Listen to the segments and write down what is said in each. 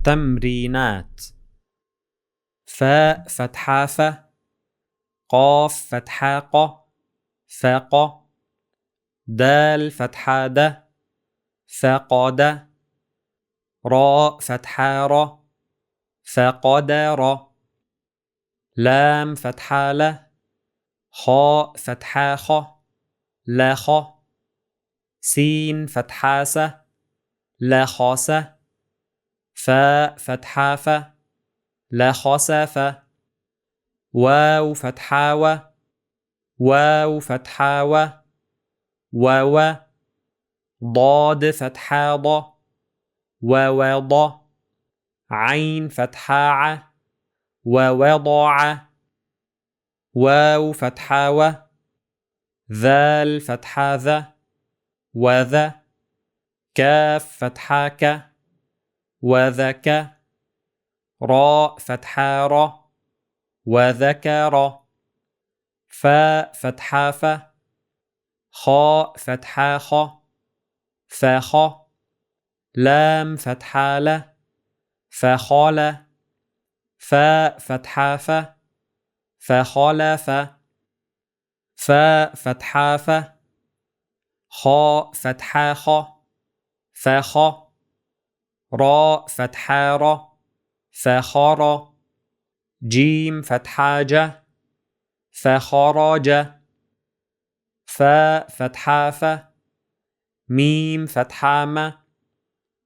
تمرينات. فاء فتحة ف، قاف فتحة ق، فق. دال فتحة د، فقد. راء فتحة ر، فقدر. لام فتحة ل، خاء فتحة خ، لخ. سين فتحة س، لخس. فاء فتحة ف، لخسف. واو فتحة و، واو فتحة و، وو. ضاد فتحة ض، ووض. عين فتحة ع، ووضع. واو فتحة و، ذال فتحة ذ، وذ. كاف فتحة ك، وذك. راء فتحة ر، وذكر. فاء فتحة ف، خاء فتحة خ، فخ. لام فتحة ل، فخال. فاء فتحة ف، فخلف. فاء فتحة ف، خاء فتحة خ، فخ. راء فتحة ر، فخر. جيم فتحة ج، فخرج. فاء فتحة ف، ميم فتحة م،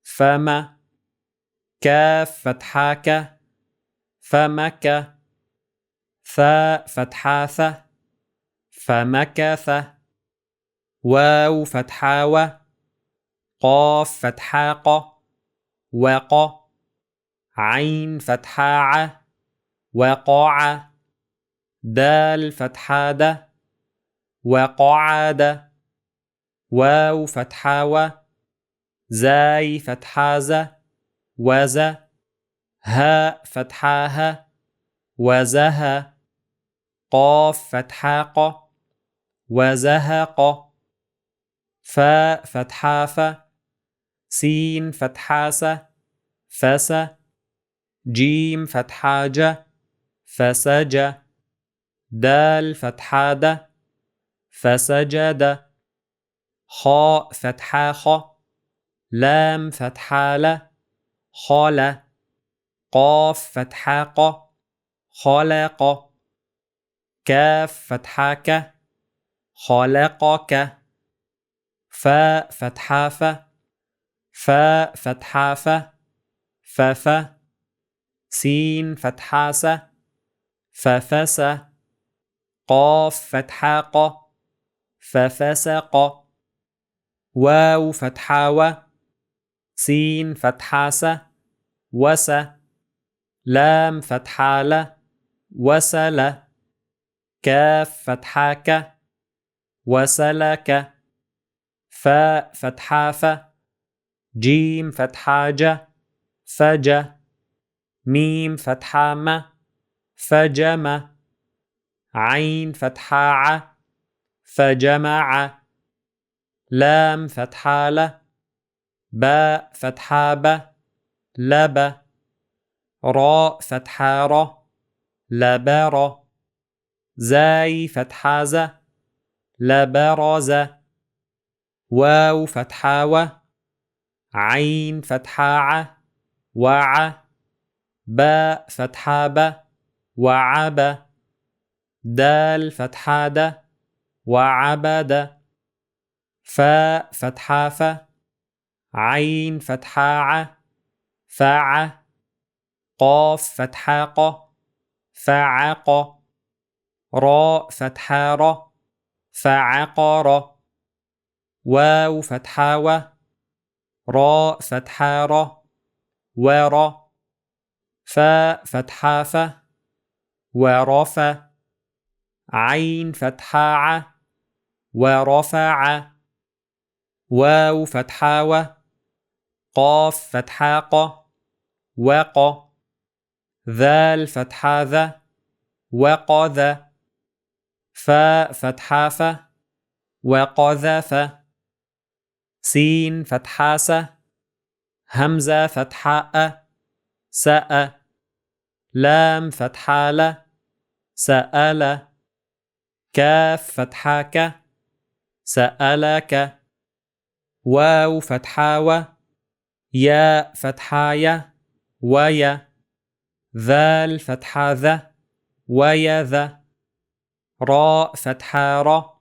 فم. كاف فتحة ك، فمك. ثاء فتحة ث، فمكث. واو فتحة و، قاف فتحة ق، وق. عين فتحة ع، وقع. دال فتحة د، وقعد. واو فتحة و، زاي فتحة ز، وز. هاء فتحة ه، وزه. قاف فتحة ق، وزهق. فاء فتحة ف، سين فتحة س، فس. جيم فتحة ج، فسج. دال فتحة د، فسجد. خاء فتحة خ، لام فتحة ل، خال. قاف فتحة ق، خلق. كاف فتحة ك، خلقك. فاء فتحة ف، فاء فتحة ف، فف. سين فتحة س، ففس. قاف فتحة ق، ففسق. واو فتحة و، سين فتحة س، وس. لام فتحة ل، وسل. كاف فتحة ك، وسلك. فاء فتحة ف، جيم فتحة ج، فج. ميم فتحة م، فجم. عين فتحة ع، فجمع. لام فتحة ل، باء فتحة ب، لب. راء فتحة ر، لبر. زاي فتحة ز، لبرز. واو فتحة و، عين فتحة ع، وع. باء فتحة ب، وعب. دال فتحة د، وعبد. فاء فتحة ف، عين فتحة ع، فع. قاف فتحة ق، فعق. راء فتحة ر، فعقر. واو فتحة و، راء فتحة ر، ور. فاء فتحة ف، ورف. عين فتحة ع، ورفع. واو فتحة و، قاف فتحة ق، وق. ذال فتحة ذ، وقذ. فاء فتحة ف، وقذف. سين فتحة س، همزة فتحة أ، سأ لام فتحة ل سأل كاف فتحة ك سألك واو فتحة و ياء فتحة ي ويا ذال فتحة ذ ويذ راء فتحة ر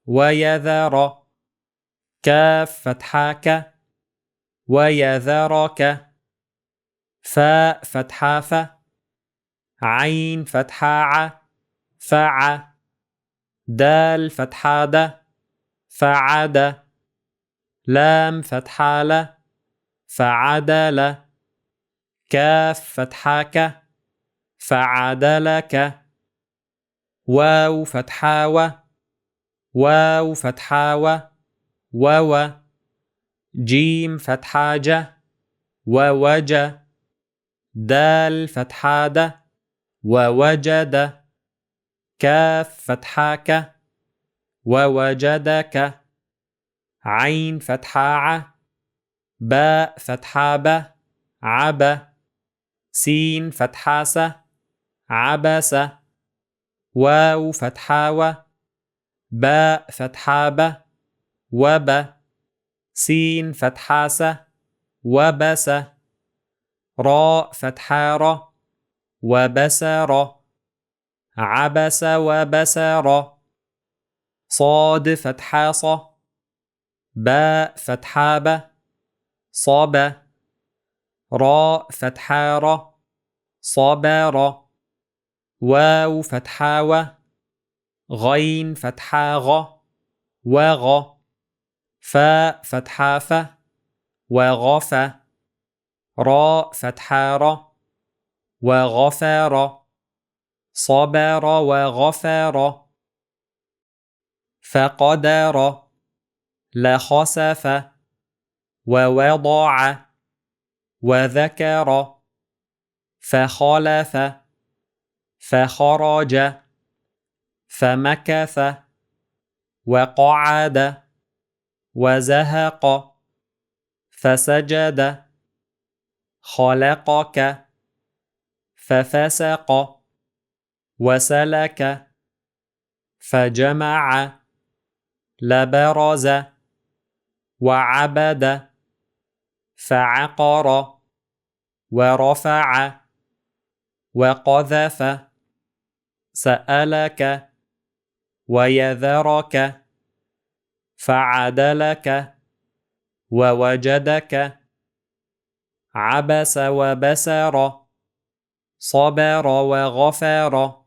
ويذر كاف فتحة ك ويذرك فاء فتحة ف عين فتحة ع فع دال فتحة د فعد لام فتحة ل فعدل كاف فتحة ك فعدلك واو فتحة و واو فتحة و وو جيم فتحة ج ووج دال فتحة د ووجد كاف فتحة ك ووجدك عين فتحة ع باء فتحة ب عب سين فتحة س عبس واو فتحة و باء فتحة ب وب سين فتحة س وبس راء فتحة ر وبسر عبس وبسر صاد فتحة ص باء فتحة ب صب راء فتحة ر صبر واو فتحة و غين فتحة غ وغ فاء فتحة ف وغف راء فتحة ر وغفر صبر وغفر فقدر لخسف ووضع وذكر فخلف فخرج فمكث وقعد وزهق فسجد خلقك ففسق وسلك فجمع لبرز وعبد فعقر ورفع وقذف سألك ويذرك فعدلك ووجدك عبس وبسر صبر وغفر